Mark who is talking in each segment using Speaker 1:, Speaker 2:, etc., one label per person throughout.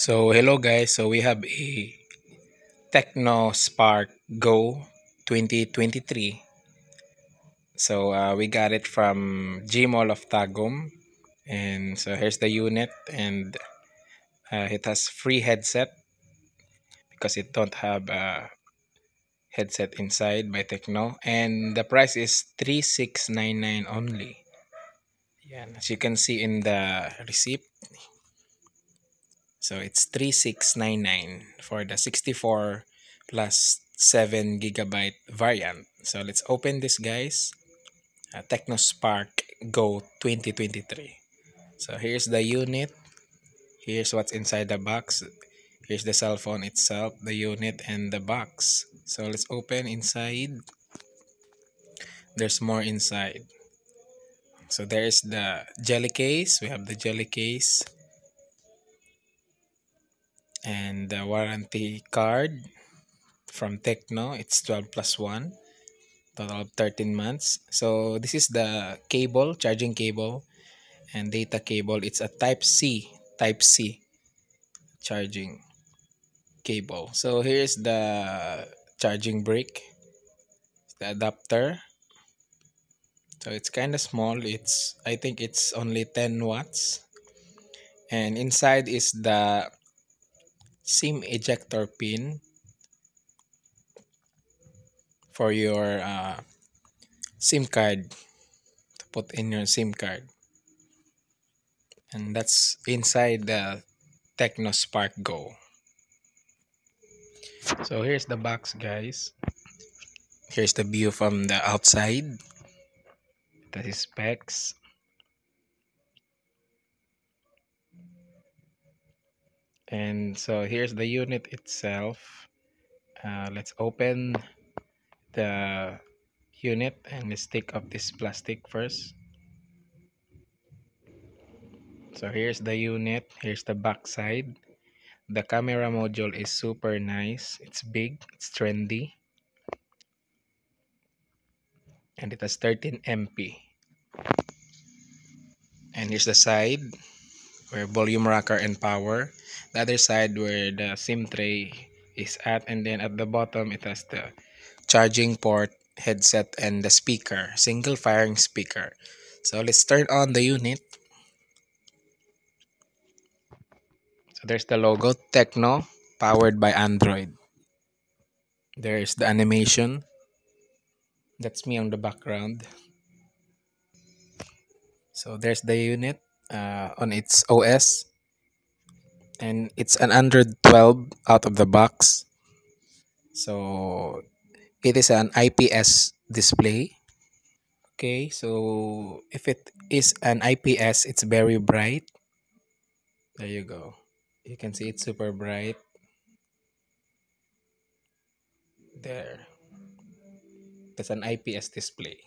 Speaker 1: So hello guys, so we have a Tecno Spark Go 2023. So we got it from Gmall of Tagum, and so here's the unit, and it has free headset because it don't have a headset inside by Tecno, and the price is 3699 only. Yeah, as you can see in the receipt, so it's 3699 for the 64 plus 7 GB variant. So let's open this, guys. Tecno Spark Go 2023. So here's the unit. Here's what's inside the box. Here's the cell phone itself, the unit, and the box. So let's open inside. There's more inside. So there's the jelly case. We have the jelly case and the warranty card from Tecno. It's 12 plus 1, total of 13 months. So this is the cable, charging cable and data cable. It's a type C charging cable. So here's the charging brick, the adapter. So it's kind of small. I think it's only 10 watts. And inside is the SIM ejector pin for your SIM card, to put in your SIM card. And that's inside the Tecno Spark Go. So here's the box, guys. Here's the view from the outside. That is specs. And so here's the unit itself. Let's open the unit and let's take off this plastic first. So here's the unit. Here's the back side. The camera module is super nice. It's big, it's trendy, and it has 13 MP. And here's the side where volume rocker and power. The other side where the SIM tray is at, and then at the bottom it has the charging port, headset, and the speaker, single firing speaker. So let's turn on the unit. So there's the logo, Tecno, powered by Android. There's the animation. That's me on the background. So there's the unit on its OS. And it's an Android 12 out of the box. So it is an IPS display. Okay, so if it is an IPS, it's very bright. There you go. You can see it's super bright. There. That's an IPS display.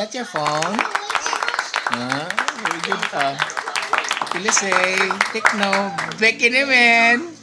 Speaker 1: that your phone? Very good. Pili say, Tecno, Becky naman.